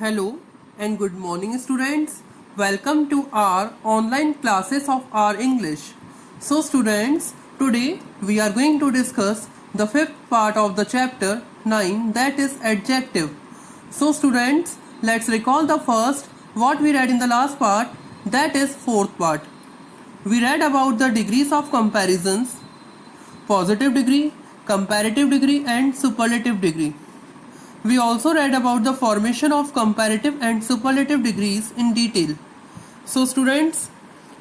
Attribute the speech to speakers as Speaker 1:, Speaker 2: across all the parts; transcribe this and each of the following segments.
Speaker 1: Hello and good morning students. Welcome to our online classes of our English. So students, today we are going to discuss the fifth part of the chapter 9, that is adjective. So students, let's recall the first what we read in the last part, that is fourth part. We read about the degrees of comparisons, positive degree, comparative degree and superlative degree. We also read about the formation of comparative and superlative degrees in detail. So students,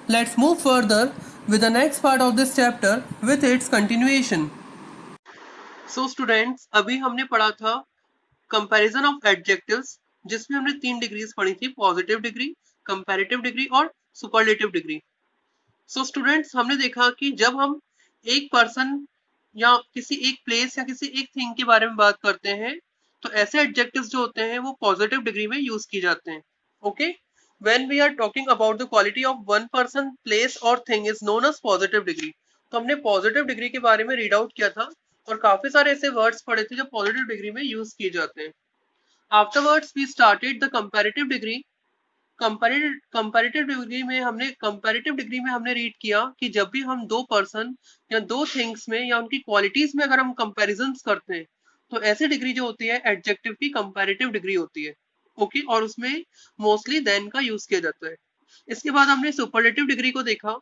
Speaker 1: let's move further with the next part of this chapter with its continuation. So students, अभी हमने पढ़ा था comparison of adjectives, जिसमें हमने 3 degrees पढ़ी थी, positive degree, comparative degree और superlative degree. So students, हमने देखा कि जब हम एक पर्सन या किसी एक प्लेस या किसी एक थिंग के बारे में बात करते हैं तो ऐसे एडजेक्टिव्स जो होते हैं वो पॉजिटिव डिग्री में यूज किए जाते हैं. Okay, when we are talking about the quality of one person, place और thing is known as positive degree. तो हमने पॉजिटिव डिग्री के बारे में रीड आउट किया था और काफी सारे ऐसे वर्ड्स पढ़े थे जो पॉजिटिव डिग्री में यूज किए जाते हैं. Afterwards we started the comparative degree. Comparative degree में हमने रीड किया कि जब भी हम दो पर्सन या दो थिंग्स में या उनकी क्वालिटीज में अगर हम कंपैरिजंस करते हैं तो ऐसी डिग्री जो होती है एडजेक्टिव की कंपैरेटिव डिग्री होती है. ओके, और उसमें मोस्टली देन का यूज किया जाता है. इसके बाद हमने सुपरलेटिव डिग्री को देखा.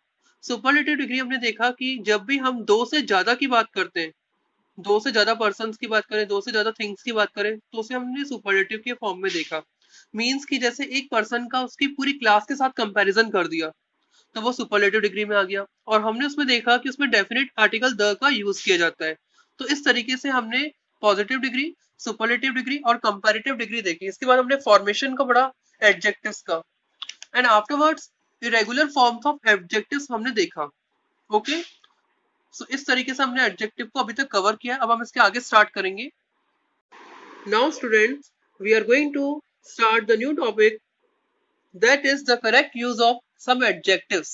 Speaker 1: सुपरलेटिव डिग्री हमने देखा कि जब भी हम दो से ज्यादा की बात करते हैं, दो से ज्यादा पर्सन की बात करें, दो से ज्यादा थिंग्स की बात करें, तो उसे हमने सुपरलेटिव के फॉर्म में देखा. मीन्स कि जैसे एक पर्सन का उसकी पूरी क्लास के साथ कंपैरिजन कर दिया तो वो सुपरलेटिव डिग्री में आ गया. और हमने उसमें देखा कि उसमें डेफिनेट आर्टिकल द का यूज किया जाता है. तो इस तरीके से हमने पॉजिटिव डिग्री, सुपरलेटिव डिग्री और कंपैरेटिव डिग्री देखी. इसके बाद हमने फॉर्मेशन का पढ़ा, एडजेक्टिव्स का, and afterwards irregular forms of adjectives हमने देखा. ओके, सो इस तरीके से हमने एडजेक्टिव को अभी तक कवर किया. अब हम इसके आगे स्टार्ट करेंगे. Now students, we are going to start the new topic, that is the correct use of some adjectives.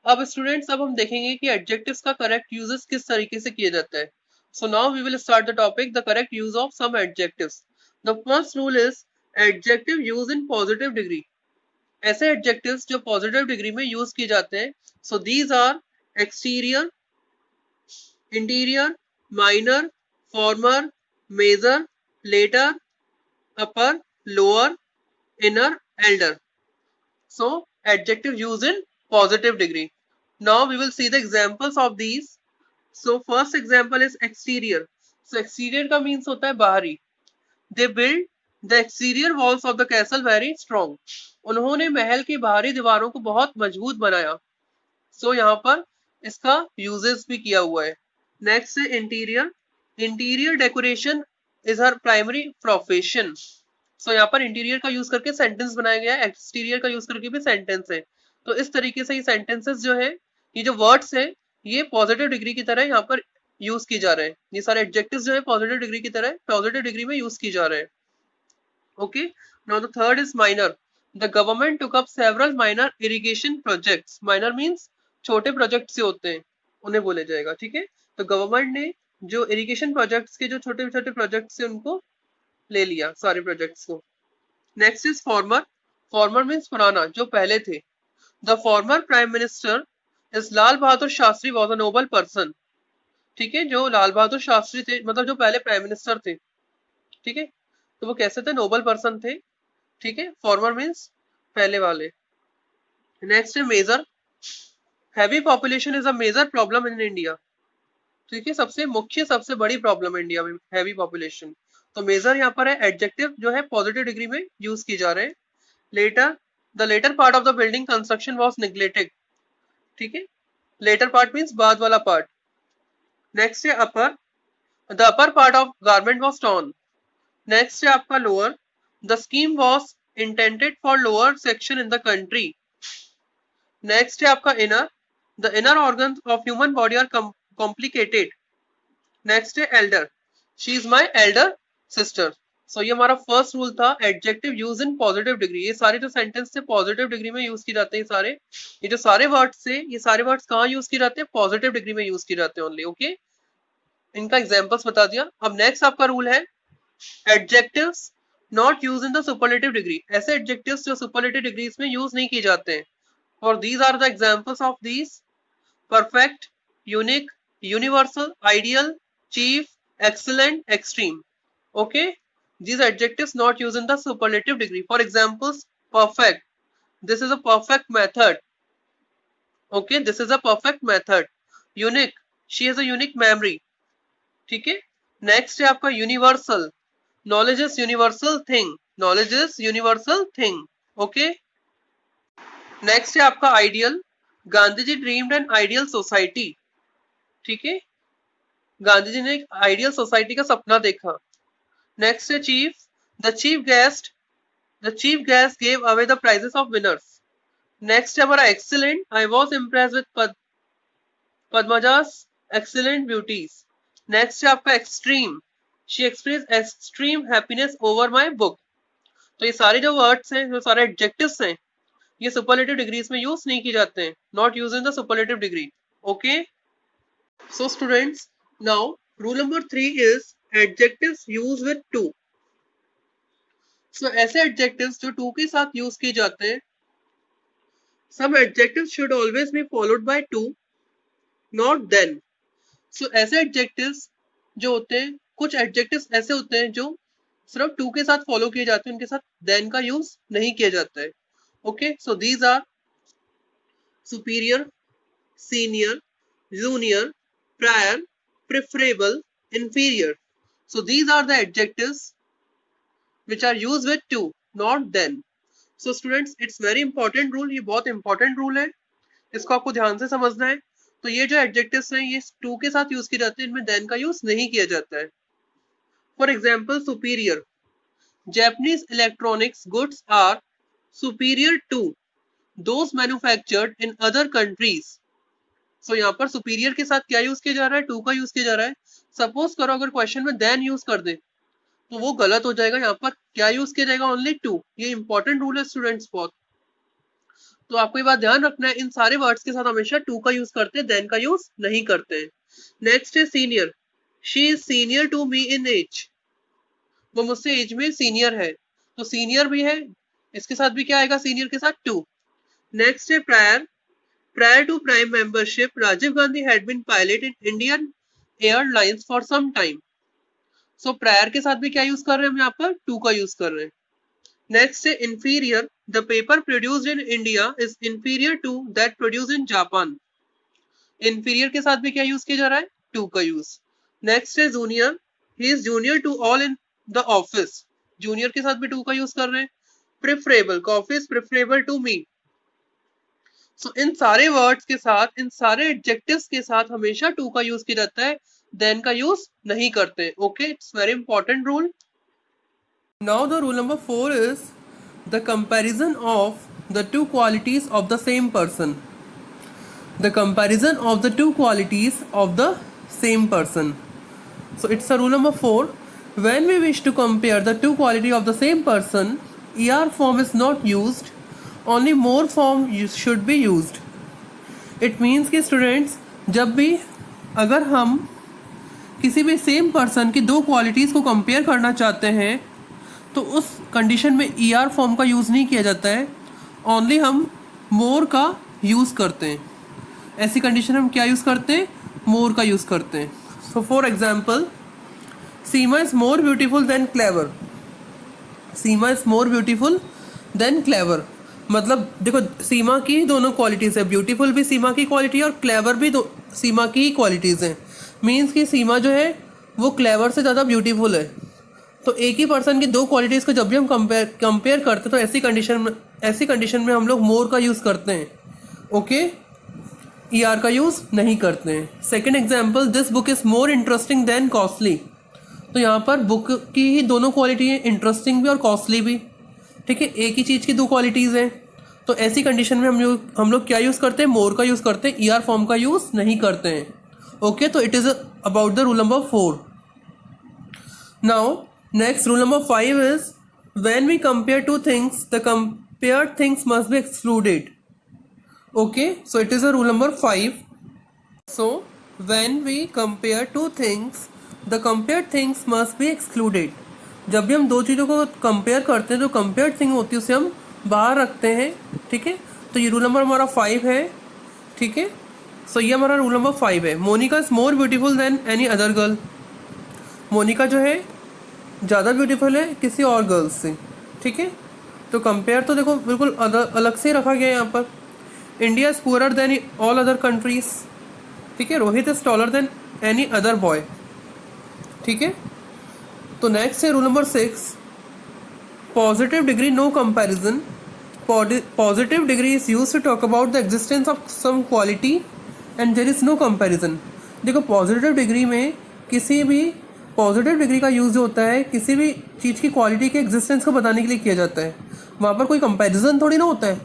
Speaker 1: अब स्टूडेंट्स, अब हम देखेंगे कि एडजेक्टिव्स का करेक्ट यूजेस किस तरीके से किया जाता है. So now we will start the topic, the correct use of some adjectives. The first rule is adjective use in positive degree. ऐसे एडजेक्टिव्स जो पॉजिटिव डिग्री में यूज किए जाते हैं. So these are exterior, interior, minor, former, major, later, upper, lower, inner, elder. So adjective used in positive degree. Now we will see the examples of these. So first example is exterior. So exterior का means होता है बाहरी. They build the exterior walls of the castle very strong. उन्होंने महल की बाहरी दीवारों को बहुत मजबूत बनाया. So यहाँ पर इसका uses भी किया हुआ है. Next है interior. Interior decoration is her primary profession. So यहाँ पर इंटीरियर का यूज करके सेंटेंस बनाया गया है, एक्सटीरियर का यूज करके भी सेंटेंस है. तो इस तरीके से ये सेंटेंसेस जो है, ये जो वर्ड्स है, ये पॉजिटिव डिग्री की तरह यहाँ पर यूज की जा रहे हैं. ये सारे एडजेक्टिव्स जो है पॉजिटिव डिग्री की तरह पॉजिटिव डिग्री में यूज की जा रहे हैं. Okay, now the third is minor. The government took up several minor irrigation projects. Minor means छोटे प्रोजेक्ट से होते हैं, उन्हें बोले जाएगा. ठीक है, तो गवर्नमेंट ने जो इरिगेशन प्रोजेक्ट्स के जो छोटे छोटे प्रोजेक्ट से उनको ले लिया, सारे प्रोजेक्ट्स को. Next is farmer. Farmer means पुराना, जो पहले थे. The former prime minister is Lal Bahadur Shastri was a Nobel person. ठीक है, जो लाल बहादुर शास्त्री थे, मतलब जो पहले प्राइम मिनिस्टर थे, ठीक है, तो वो कैसे थे, नोबल पर्सन थे. ठीक है, फॉर्मर मीन्स पहले वाले. नेक्स्ट है major. Heavy population is a major problem in India. ठीक है, सबसे मुख्य, सबसे बड़ी प्रॉब्लम है इंडिया में हैवी पॉपुलेशन. तो मेजर यहाँ पर है एडजेक्टिव जो है पॉजिटिव डिग्री में यूज की जा रहे हैं. Later, the later part of the building construction was neglected. ठीक है, लेटर पार्ट मींस बाद वाला पार्ट. नेक्स्ट है upper. The upper part of garment was torn. Next है आपका lower. The scheme was intended for lower section in the country. Next है आपका inner. The inner organs of human body are complicated. Next है elder. She is my elder sister. So ये हमारा first rule था, adjective use in positive degree. ये सारे जो sentence थे पॉजिटिव डिग्री में यूज किए जाते हैं. सारे ये जो सारे वर्ड्स थे, ये सारे वर्ड्स कहाँ यूज किए जाते हैं, पॉजिटिव डिग्री में यूज किए जाते हैं ओनली. ओके, इनका एग्जांपल्स बता दिया. अब नेक्स्ट आपका रूल है, adjectives not use in the superlative degree, ऐसे एडजेक्टिव्स जो सुपरलेटिव डिग्रीज में यूज नहीं किए जाते हैं। और these are the examples of these: perfect, unique, universal, ideal, chief, excellent, extreme. Okay, these adjectives not used in the superlative degree. For examples, perfect, this is a perfect method. Okay, this is a perfect method. Unique, she has a unique memory. ठीक है, next है आपका universal, knowledge is universal thing, knowledge is universal thing. Okay, next है आपका ideal, Gandhi ji dreamed an ideal society. ठीक है, गांधी जी ने एक आइडियल सोसाइटी का सपना देखा। नेक्स्ट है chief, the chief guest gave away the prizes of winners. Next है हमारा excellent, I was impress with Padmaja's excellent beauties. Next है आपका extreme, she express extreme happiness over my book. तो ये सारे जो वर्ड्स हैं, जो सारे एडजेक्टिव्स हैं, ये सुपरलेटिव डिग्रीज में यूज नहीं किए जाते हैं, not use in the superlative degree. Okay, so students, now rule number 3 is adjectives use with to. So ऐसे एडजेक्टिव्स जो टू के साथ यूज किए जाते हैं, some adjectives should always be followed by to, not than. So ऐसे adjectives जो होते हैं, कुछ एडजेक्टिव्स ऐसे होते हैं जो सिर्फ टू के साथ फॉलो किए जाते हैं, उनके साथ देन का यूज नहीं किया जाता है। Okay, so these are superior, senior, junior, prior, preferable, inferior. So these are the adjectives which are used with to, not then. So students, it's very important rule, ये बहुत important rule है, इसको आपको ध्यान से समझना है। तो ये जो adjectives हैं, ये to के साथ यूज किए जाते हैं, इनमें then का यूज नहीं किया जाता है। For example, superior, Japanese electronics goods are superior to those manufactured in other countries. So यहाँ पर superior के साथ क्या यूज किया जा रहा है, to का यूज किया जा रहा है। सपोज करो अगर क्वेश्चन में देन यूज कर दे तो वो गलत हो जाएगा, यहाँ पर क्या यूज किया जाएगा, ओनली टू। ये इंपॉर्टेंट रूल है स्टूडेंट्स बहुत, तो आपको ये बात ध्यान रखना है, इन सारे वर्ड्स के साथ हमेशा टू का यूज करते हैं, देन का यूज नहीं करते हैं। नेक्स्ट है senior, she is senior to me in age, वो मुझसे एज में सीनियर है, तो सीनियर भी है, इसके साथ भी क्या आएगा, सीनियर के साथ टू। नेक्स्ट है prior, prior to prime membership Rajiv Gandhi had been pilot in Indian Airlines for some time. So prior के साथ भी क्या यूज कर रहे हैं हम, यहाँ पर टू का यूज कर रहे हैं। नेक्स्ट है inferior, the paper produced in India is inferior to that produced in Japan. Inferior के साथ भी क्या यूज किया जा रहा है, टू का यूज। नेक्स्ट है junior, he is junior to all in the office, junior के साथ भी टू का यूज कर रहे हैं। Preferable, coffee is preferable to me. So इन सारे वर्ड्स के साथ, इन सारे एडजेक्टिव्स के साथ हमेशा टू का यूज किया जाता है, देन का यूज नहीं करते। Okay, it's very important rule. Now the rule number 4 is the comparison of the two qualities of the same person. The comparison of the two qualities of the same person. So it's a rule number 4. When we wish to compare the two quality of the same person, ER form is not used. Only more form should be used. It means कि students, जब भी अगर हम किसी भी same person की दो qualities को कंपेयर करना चाहते हैं तो उस कंडीशन में ER फॉर्म का यूज़ नहीं किया जाता है, ओनली हम मोर का यूज़ करते हैं। ऐसी कंडीशन हम क्या यूज़ करते हैं, मोर का यूज़ करते हैं। So for example, Seema is more beautiful then clever. Seema is more beautiful then clever, मतलब देखो सीमा की दोनों क्वालिटीज़ है, ब्यूटीफुल भी सीमा की क्वालिटी है और क्लेवर भी सीमा की ही क्वालिटीज़ हैं। मीन्स कि सीमा जो है वो क्लेवर से ज़्यादा ब्यूटीफुल है। तो एक ही पर्सन की दो क्वालिटीज़ को जब भी हम कंपेयर करते हैं तो ऐसी कंडीशन में हम लोग मोर का यूज़ करते हैं। ओके, ER का यूज़ नहीं करते हैं। Second example, this book is more interesting than costly. तो यहाँ पर बुक की ही दोनों क्वालिटी है, इंटरेस्टिंग भी और कॉस्टली भी। ठीक है, एक ही चीज़ की दो क्वालिटीज़ हैं, तो ऐसी कंडीशन में हम लोग क्या यूज़ करते हैं, मोर का यूज़ करते हैं, ER फॉर्म का यूज़ नहीं करते हैं। ओके, तो it is about the rule number 4। Now next rule number 5 is when we compare two things the compared things must be excluded. Okay, so it is a rule number 5. So when we compare two things, the compared things must be excluded. जब भी हम दो चीज़ों को compare करते हैं जो compare thing होती है उसे हम बाहर रखते हैं, ठीक है। तो ये रूल नंबर हमारा 5 है, ठीक है। सो ये हमारा रूल नंबर 5 है। Monica is more beautiful than any other girl. Monica जो है ज़्यादा ब्यूटीफुल है किसी और गर्ल्स से, ठीक है। तो कंपेयर तो देखो बिल्कुल अलग से रखा गया है यहाँ पर। India is poorer than all other countries, ठीक है। Rohit is taller than any other boy, ठीक है। तो नेक्स्ट है rule number 6, positive degree no comparison. Positive degree is use to talk about the existence of some quality and there is no comparison. देखो positive degree में किसी भी positive degree का use होता है किसी भी चीज़ की क्वालिटी के एग्जिस्टेंस को बताने के लिए किया जाता है। वहाँ पर कोई कंपैरिजन थोड़ी ना होता है।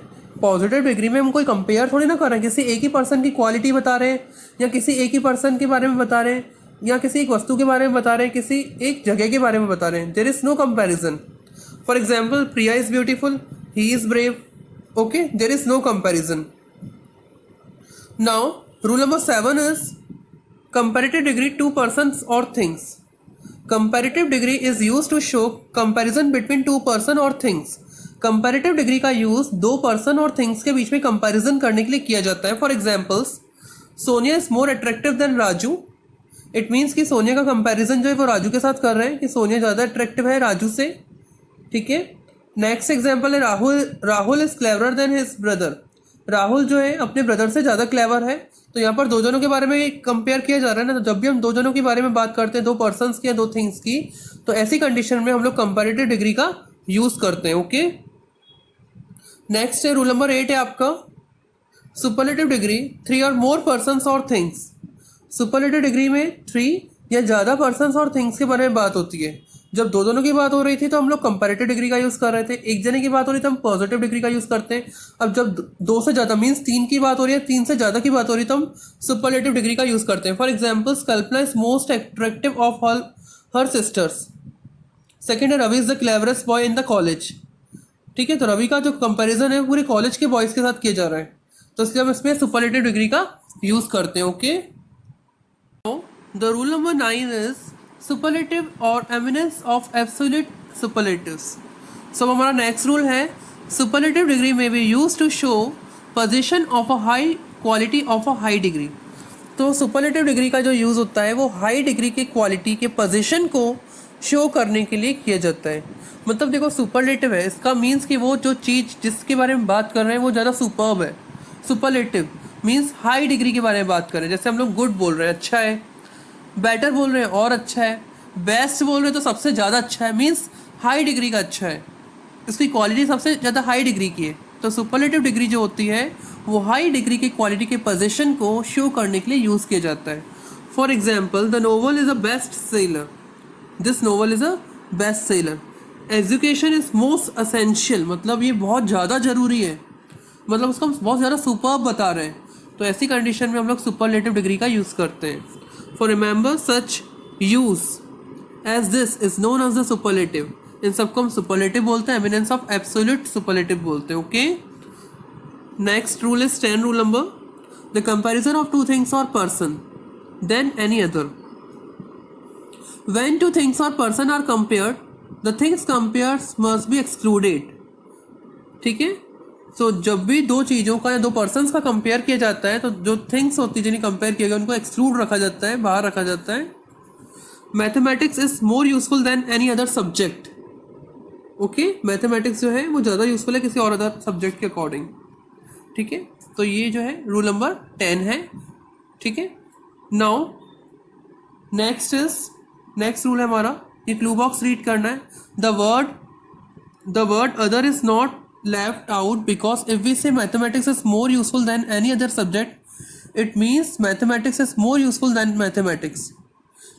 Speaker 1: पॉजिटिव डिग्री में हम कोई कंपेयर थोड़ी ना कर रहे हैं, किसी एक ही पर्सन की क्वालिटी बता रहे हैं या किसी एक ही पर्सन के बारे में बता रहे हैं या किसी एक वस्तु के बारे में बता रहे हैं, किसी एक जगह के बारे में बता रहे हैं। There is no comparison. For example, Priya is beautiful, he is brave, okay, there is no comparison. Now rule number 7 is comparative degree to persons or things. Comparative degree is used to show comparison between two person or things. Comparative degree का use दो person और things के बीच में comparison करने के लिए किया जाता है। For examples, Sonia is more attractive than Raju. It means कि सोनिया का कंपैरिजन जो है वो राजू के साथ कर रहे हैं कि सोनिया ज़्यादा अट्रैक्टिव है राजू से, ठीक है। नेक्स्ट एग्जाम्पल है Rahul is cleverer than his brother. Rahul जो है अपने ब्रदर से ज़्यादा क्लेवर है। तो यहाँ पर दो जनों के बारे में कंपेयर किया जा रहा है ना। तो जब भी हम दो जनों के बारे में बात करते हैं, दो पर्सन्स की या दो थिंग्स की, तो ऐसी कंडीशन में हम लोग कंपैरेटिव डिग्री का यूज़ करते हैं, ओके। नेक्स्ट है रूल नंबर 8 है आपका सुपरलेटिव डिग्री, 3 और मोर पर्सन्स और थिंग्स। सुपरलेटिव डिग्री में 3 या ज़्यादा पर्सन्स और थिंग्स के बारे में बात होती है। जब दो दोनों की बात हो रही थी तो हम लोग कंपैरेटिव डिग्री का यूज़ कर रहे थे। एक जने की बात हो रही थी हम पॉजिटिव डिग्री का यूज़ करते हैं। अब जब दो से ज़्यादा मीन्स 3 की बात हो रही है, 3 से ज़्यादा की बात हो रही है, तो हम सुपरलेटिव डिग्री का यूज़ करते हैं। For example, Kalpana is most attractive of her sisters. Second है Ravi is the cleverest boy in the college, ठीक है। तो रवि का जो कंपेरिजन है पूरे कॉलेज के बॉयज़ के साथ किया जा रहा है, तो इसलिए हम इसमें सुपरलेटिव डिग्री का यूज़ करते हैं, okay. The rule number 9 is superlative और eminence of absolute superlatives. So हमारा नेक्स्ट रूल है सुपरलेटिव डिग्री में be use to show position of a high quality of a high degree. तो superlative degree का जो use होता है वो हाई डिग्री के क्वालिटी के पोजीशन को शो करने के लिए किया जाता है। मतलब देखो सुपरलेटिव है, इसका मीन्स कि वो जो चीज़ जिसके बारे में बात कर रहे हैं वो ज़्यादा सुपर्ब है। सुपरलेटिव मीन्स हाई डिग्री के बारे में बात कर रहे हैं। जैसे हम लोग गुड बोल रहे हैं अच्छा है, बेटर बोल रहे हैं और अच्छा है, बेस्ट बोल रहे हैं तो सबसे ज़्यादा अच्छा है, मीन्स हाई डिग्री का अच्छा है, इसकी क्वालिटी सबसे ज़्यादा हाई डिग्री की है। तो सुपरलेटिव डिग्री जो होती है वो हाई डिग्री की क्वालिटी के पोजीशन को शो करने के लिए यूज़ किया जाता है। For example, the novel is a best seller, this novel is a best seller. Education is most essential, मतलब ये बहुत ज़्यादा ज़रूरी है, मतलब उसको हम बहुत ज़्यादा सुपर्ब बता रहे हैं। तो ऐसी कंडीशन में हम लोग सुपरलेटिव डिग्री का यूज़ करते हैं। For remember such use as this is known as the superlative. इन सबको हम सुपरलेटिव बोलते हैं, एमिनेंस ऑफ एब्सोल्यूट सुपरलेटिव बोलते हैं, okay. Next rule is 10 rule number, the comparison of two things और person than any other. When two things और person are compared, the things compares must be excluded, ठीक है। तो जब भी दो चीज़ों का या दो पर्सन्स का कंपेयर किया जाता है तो जो थिंग्स होती है जिन्हें कंपेयर किया गया उनको एक्सक्लूड रखा जाता है, बाहर रखा जाता है। Mathematics is more useful than any other subject, okay. Mathematics जो है वो ज़्यादा यूजफुल है किसी और अदर सब्जेक्ट के अकॉर्डिंग, ठीक है। तो ये जो है रूल नंबर 10 है, ठीक है। नाउ नेक्स्ट रूल है हमारा, ये क्लू बॉक्स रीड करना है। The word other is not left out because if we say mathematics is more useful than any other subject, it means mathematics is more useful than mathematics,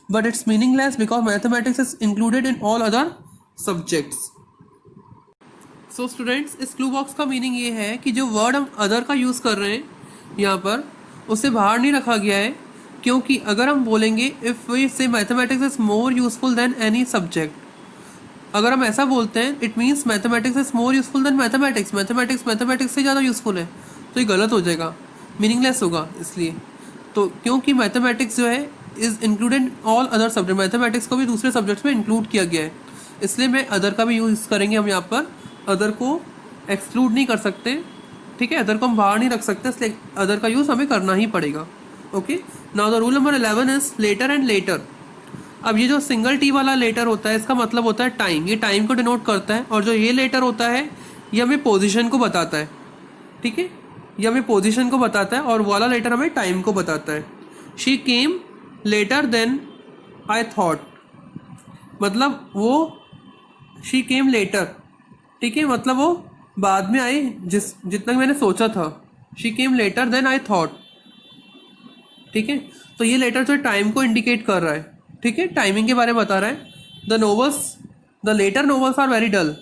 Speaker 1: but it's meaningless because mathematics is included in all other subjects. So students, इस clue box का meaning ये है कि जो word हम other का use कर रहे हैं यहाँ पर उसे बाहर नहीं रखा गया है, क्योंकि अगर हम बोलेंगे if we say mathematics is more useful than any subject, अगर हम ऐसा बोलते हैं it means mathematics is more useful than mathematics, mathematics से ज़्यादा यूजफुल है, तो ये गलत हो जाएगा, मीनिंगलेस होगा। इसलिए तो क्योंकि मैथमेटिक्स जो है is included all other subject, mathematics को भी दूसरे सब्जेक्ट्स में इंक्लूड किया गया है, इसलिए मैं अदर का भी यूज़ करेंगे हम यहाँ पर। अदर को एक्सक्लूड नहीं कर सकते, ठीक है, अदर को हम बाहर नहीं रख सकते, इसलिए अदर का यूज़ हमें करना ही पड़ेगा। Okay, now the rule number 11 is later and latter. अब ये जो सिंगल टी वाला लेटर होता है इसका मतलब होता है टाइम, ये टाइम को डिनोट करता है, और जो ये लेटर होता है ये हमें पोजीशन को बताता है, ठीक है, ये हमें पोजीशन को बताता है, और वाला लेटर हमें टाइम को बताता है। She came later than I thought, मतलब वो शी केम लेटर, ठीक है, मतलब वो बाद में आई जितना मैंने सोचा था। She came later than I thought, ठीक है, तो ये लेटर जो टाइम को इंडिकेट कर रहा है, ठीक है, टाइमिंग के बारे में बता रहा है। The latter novels are very dull,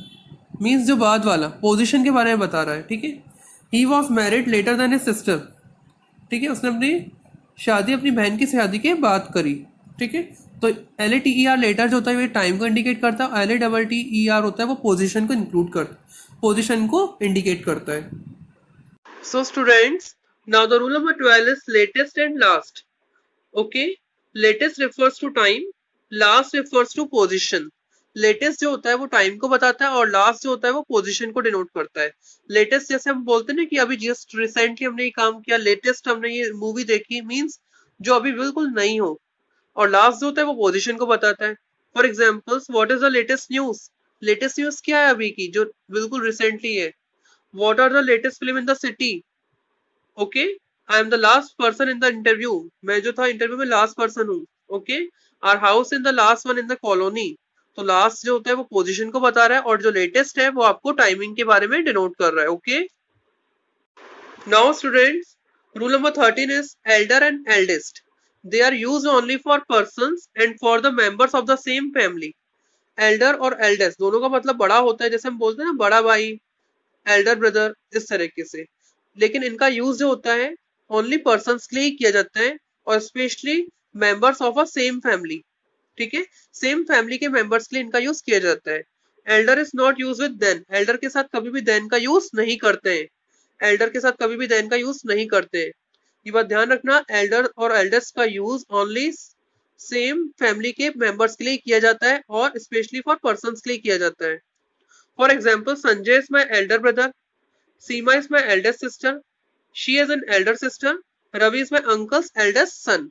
Speaker 1: means जो बाद वाला पोजीशन के बारे में बता रहा है, ठीक है। He was married later than a sister, ठीक है, उसने अपनी शादी अपनी बहन की शादी के बाद करी, ठीक है। तो LATER लेटर जो होता है ये टाइम को इंडिकेट करता है, LATTER होता है वो पोजीशन को इंक्लूड करता, पोजीशन को इंडिकेट करता है। So students, now the rule number 12 is latest and last. Okay, latest refers to time, last refers to position. Latest जो होता है वो टाइम को बताता है, और लास्ट जो होता है वो पोजीशन को डिनोट करता है। लेटेस्ट जैसे हम बोलते हैं ना कि अभी जस्ट रिसेंटली हमने ये काम किया, लेटेस्ट हमने ये मूवी देखी, मींस जो अभी बिल्कुल नई हो। और लास्ट जो होता है वो पोजीशन को बताता है। For examples, what is the latest news, latest news क्या है अभी की जो बिल्कुल रिसेंटली है। What are the latest film in the city, okay, I am the last person in the interview, मैं जो था इंटरव्यू में लास्ट पर्सन हूँ। Okay, our house in the last one in the colony, तो last जो होता है वो पोजीशन को बता रहा है, और जो लेटेस्ट है वो आपको टाइमिंग के बारे में डिनोट कर रहा है। Okay, now students, rule number 13 is elder and eldest. They are used only for persons and for the members of the same family. Elder और एल्डेस्ट दोनों का मतलब बड़ा होता है, जैसे हम बोलते हैं ना बड़ा भाई, एल्डर ब्रदर, इस तरीके से। लेकिन इनका यूज जो होता है ओनली पर्संस के लिए ही किया जाता है, और specially members of a same family, ठीक है, सेम फैमिली के मेंबर्स के लिए इनका यूज किया जाता है। Elder is not use with than, elder के साथ कभी भी देन का यूज नहीं करते हैं, एल्डर के साथ कभी भी देन का यूज नहीं करते हैं। ये बात ध्यान रखना, एल्डर और एल्डर्स का यूज ओनली सेम फैमिली के मेंबर्स के लिए किया जाता है, और स्पेशली फॉर पर्संस के लिए किया जाता है। For example, Sanjay is my Elder brother, Seema is my eldest sister. She is an elder sister. Ravi is my uncle's eldest son.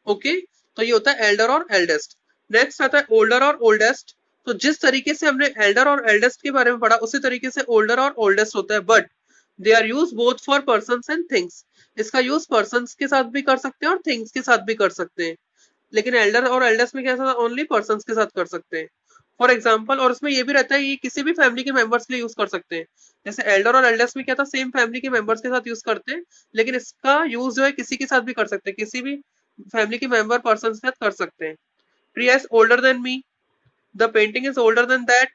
Speaker 1: Okay, तो ये होता है एल्डर और एल्डेस्ट। नेक्स्ट आता है ओल्डर और ओल्डेस्ट। तो जिस तरीके से हमने एल्डर और एल्डेस्ट के बारे में पढ़ा उसी तरीके से ओल्डर और ओल्डेस्ट होता है, but they are use both for persons and things. इसका यूज पर्सन्स के साथ भी कर सकते हैं और थिंग्स के साथ भी कर सकते हैं, लेकिन एल्डर और एल्डेस्ट में कैसा, ओनली पर्सन्स के साथ कर सकते हैं। फॉर एग्जाम्पल, और इसमें ये भी रहता है ये किसी भी फैमिली के मेंबर्स के लिए यूज कर सकते हैं। जैसे एल्डर और एल्डेस्ट में क्या था, सेम फैमिली के मेंबर्स के साथ यूज करते हैं, लेकिन इसका यूज जो है किसी के साथ भी कर सकते हैं, किसी भी फैमिली के मेंबर पर्सन के साथ कर सकते हैं। Priya is older than me, the painting is older than that,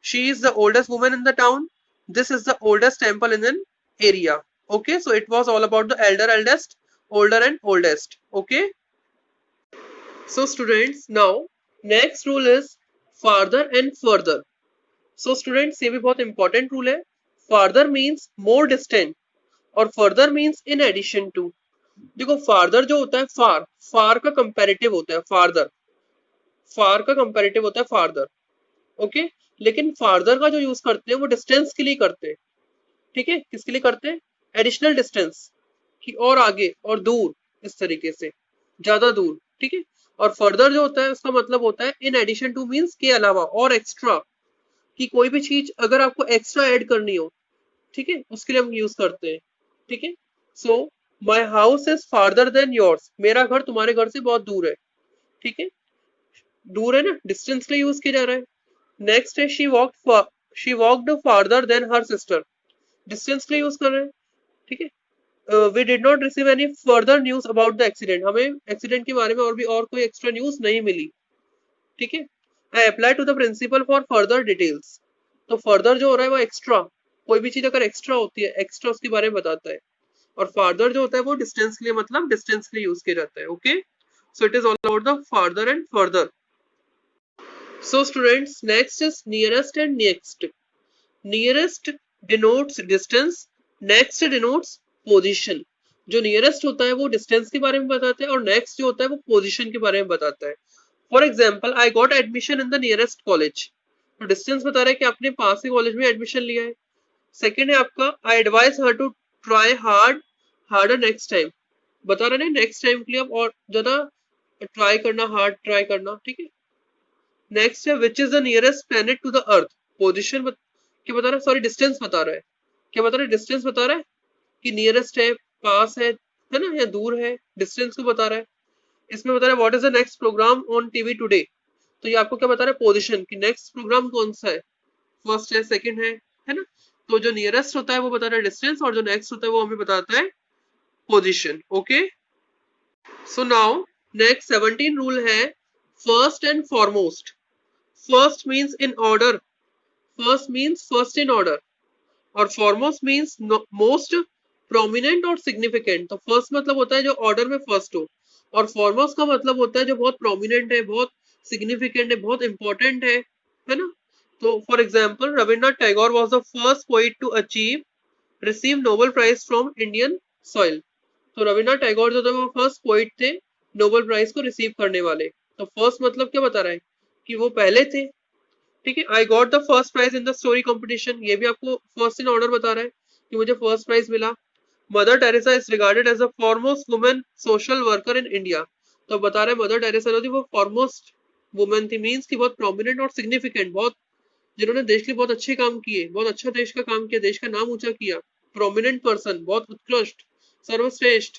Speaker 1: she is the oldest woman in the town, this is the oldest temple in an area. Okay, so it was all about the elder, eldest, older and oldest. Okay, so students, now next rule is farther and further. So students, ये भी बहुत important rule है। farther means more distant और further means in addition to। देखो farther जो होता है far का comparative होता है, far का comparative होता है farther। okay, लेकिन farther का जो यूज करते हैं वो distance के लिए करते हैं, ठीक है, किसके लिए करते हैं, एडिशनल डिस्टेंस कि और आगे और दूर, इस तरीके से ज्यादा दूर, ठीक है। और फर्दर जो होता है उसका मतलब होता है इन एडिशन टू, मींस के अलावा और एक्स्ट्रा, कि कोई भी चीज अगर आपको एक्स्ट्रा ऐड करनी हो, ठीक है, उसके लिए हम यूज करते हैं, ठीक है। So my house is farther than yours, मेरा घर तुम्हारे घर से बहुत दूर है, ठीक है, दूर है ना, डिस्टेंस के लिए यूज किया जा रहा है। नेक्स्ट है she walked farther than her sister, distance के लिए यूज कर रहे हैं, ठीक है। We did not receive any further news about the accident, हमें एक्सीडेंट के बारे में और कोई एक्स्ट्रा न्यूज नहीं मिली, ठीक है। I apply to the principal for further details, तो फर्दर जो हो रहा है वो एक्स्ट्रा, कोई भी चीज अगर एक्स्ट्रा होती है एक्स्ट्रा उसके बारे में बताता है, और फार्दर जो होता है वो डिस्टेंस के लिए, मतलब डिस्टेंस के लिए यूज किया जाता है। Okay, so it is all about the farther and further. So students, next is nearest and next. Nearest denotes distance, next denotes position. जो नियरेस्ट होता है वो डिस्टेंस के बारे में बताता है, और नेक्स्ट जो होता है वो पोजीशन के बारे में बताता है। For example I got admission in the nearest college, तो डिस्टेंस बता रहा है कि आपने पास के कॉलेज में एडमिशन लिया है। सेकेंड है आपका I advise her to try harder next time, बता रहे हैं नेक्स्ट टाइम के लिए आप और ज्यादा ट्राई करना, हार्ड ट्राई करना, ठीक है। नेक्स्ट है which is the nearest planet to the earth, position क्या बता रहा है, सॉरी डिस्टेंस बता रहा है, क्या बता रहा है, डिस्टेंस बता रहा है कि नियरेस्ट है, पास है ना, या दूर है, डिस्टेंस को बता रहा है। इसमें बता रहा है what is the next programme on TV today, तो ये आपको क्या बता रहा है, पोजीशन कि नेक्स्ट प्रोग्राम कौन सा है, फर्स्ट है सेकंड है ना। तो जो नियरेस्ट होता है वो बता रहा है डिस्टेंस, और जो नेक्स्ट होता है वो हमें बताता है position. Okay, so now next 17 rule है first and foremost. First means in order, first means first in order, और फॉरमोस्ट मींस मोस्ट प्रोमिनेंट और सिग्निफिकेंट। तो फर्स्ट मतलब होता है जो ऑर्डर में फर्स्ट हो, और फॉरमोस्ट का मतलब होता है जो बहुत प्रोमिनेंट है, बहुत सिग्निफिकेंट है, बहुत इंपॉर्टेंट है ना। तो for example Rabindranath Tagore was the first poet to achieve receive Nobel prize from Indian soil. तो रविन्द्रनाथ टैगोर जो थे वो फर्स्ट पोइट थे नोबेल प्राइज को रिसीव करने वाले। तो फर्स्ट मतलब क्या बता रहा है कि वो पहले थे, ठीक है। I got the first prize in the story competition, ये भी आपको फर्स्ट इन ऑर्डर बता रहा है कि मुझे फर्स्ट प्राइज मिला। Mother Teresa is regarded as the foremost women social worker in India, तो बता रहे मदर टेरेसा जो थी वो फॉरमोस्ट वुमेन थी, मीन्स की बहुत प्रोमिनेंट और सिग्निफिकेंट, बहुत जिन्होंने देश के लिए बहुत अच्छे काम किए, बहुत अच्छा देश का काम किया, देश का नाम ऊंचा किया, प्रोमिनेंट पर्सन, बहुत उत्कृष्ट, सर्वश्रेष्ठ।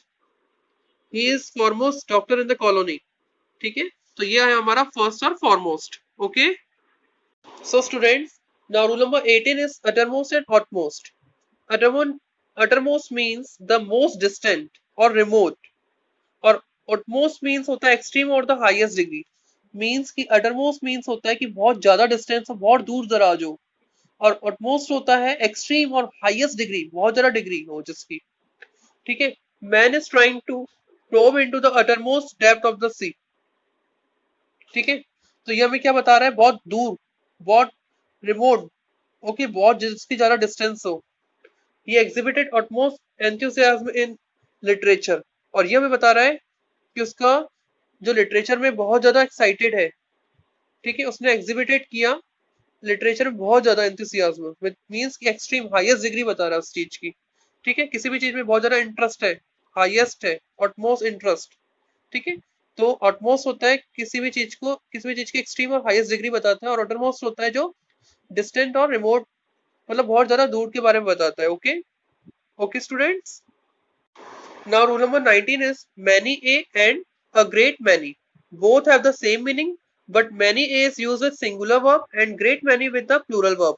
Speaker 1: He is foremost doctor in the colony, ठीक है। तो ये है हमारा फर्स्ट और foremost. Okay, so students, now rule number 18 is uttermost and outmost. Uttermost means the most distant or remote, और utmost means होता है extreme और the highest degree, means कि uttermost means होता है कि बहुत ज्यादा distance हो, बहुत दूर दराज हो, और utmost होता है extreme और highest degree, बहुत ज्यादा डिग्री हो जिसकी, ठीक है। Man is trying to probe into the uttermost depth of the sea, ठीक है। तो ये हमें क्या बता रहा है, बहुत दूर, बहुत रिमोट, ओके, बहुत जिसकी ज्यादा डिस्टेंस हो। ये एग्जिबिटेड ऑटमोस्ट एंथुसियाज्म इन लिटरेचर, और ये हमें बता रहा है कि उसका जो लिटरेचर में बहुत ज्यादा एक्साइटेड है, ठीक है, उसने एग्जिबिटेड किया लिटरेचर में बहुत ज्यादा एंथुसियाज्म, मींस की एक्सट्रीम हाईएस्ट डिग्री बता रहा है उस चीज की, ठीक है। किसी भी चीज में बहुत ज्यादा इंटरेस्ट है, हाईएस्ट है, ऑटमोस्ट इंटरेस्ट, ठीक है। तो ऑटमोस्ट होता है किसी भी चीज को, किसी भी चीज की एक्सट्रीम और हाईएस्ट डिग्री बताता है, और ऑटरमोस्ट होता है जो डिस्टेंट और रिमोट, मतलब बहुत ज्यादा दूर के बारे में बताता है। Okay, okay students, now rule number 19 is many a and a great many both have the same meaning, but many a is used with singular verb and great many with the plural verb.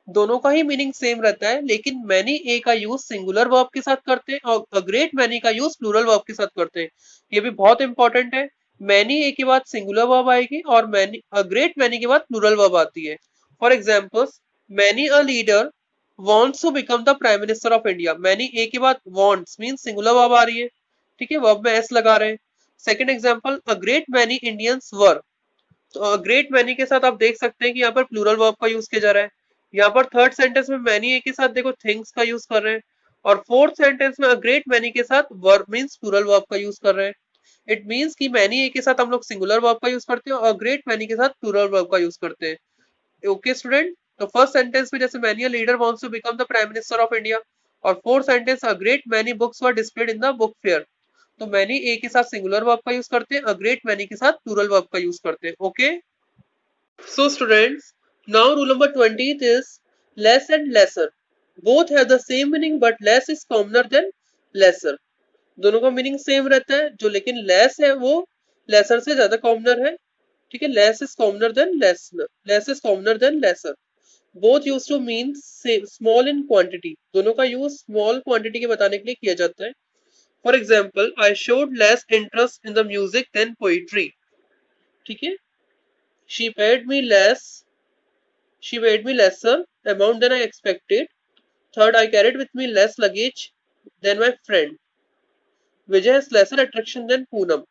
Speaker 1: दोनों का ही meaning same रहता है, लेकिन many a का use singular verb के साथ करते हैं और अ ग्रेट मैनी का यूज प्लूरल वर्ब के साथ करते हैं। ये भी बहुत इंपॉर्टेंट है, मैनी ए के बाद सिंगुलर वर्ब आएगी और मैनी अ ग्रेट मैनी के बाद प्लूरल वर्ब आती है। For examples, many a leader wants to become the prime minister of India, many a के बाद wants मीन सिंगुलर वर्ब आ रही है, ठीक है, वर्ब में एस लगा रहे हैं। Second example, a great many Indians were, तो ग्रेट मैनी के साथ आप देख सकते हैं कि यहाँ पर प्लूरल वर्ब का यूज किया जा रहा है। यहाँ पर थर्ड सेंटेंस में मैनी ए के साथ देखो थिंग्स का यूज कर रहे हैं, और फोर्थ सेंटेंस में ग्रेट मैनी के साथ वर्ब मींस प्लूरल वर्ब का यूज कर रहे हैं। इट मींस कि मैनी ए के साथ हम लोग सिंगुलर वर्ब का यूज करते हैं और ग्रेट मैनी के साथ प्लूरल वर्ब का यूज करते हैं। ओके स्टूडेंट, तो फर्स्ट सेंटेंस में जैसे many a leader wants to become the prime minister of India, और fourth sentence a great many books were displayed in the book fair, तो मैनी ए के साथ सिंगुलर वर्ब का use करते हैं, अ ग्रेट मैनी के साथ प्लूरल वर्ब का यूज करते हैं। Okay, so students, now rule number 20 is less and lesser. Both have the same meaning but less is commoner than lesser. दोनों का मीनिंग सेम रहता है, जो लेकिन लेस है वो लेसर से ज्यादा कॉमनर है, ठीक है। Less is commoner than lesser, less is commoner than lesser. Both use to mean small in quantity, दोनों का यूज स्मॉल क्वांटिटी के बताने के लिए किया जाता है। For example, I showed less interest in the music than poetry, ठीक है। She paid me less. She paid me lesser amount than I expected. Third, I carried with me less luggage than my friend. Vijay has lesser attraction than Poonam.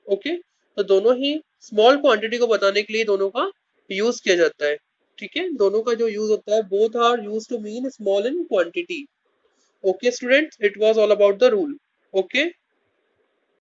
Speaker 1: Okay? तो दोनों ही small quantity को बताने के लिए दोनों का use किया जाता है, ठीक है। दोनों का जो यूज होता है, both are use to mean small in quantity. Okay students, it was all about the rule. Okay.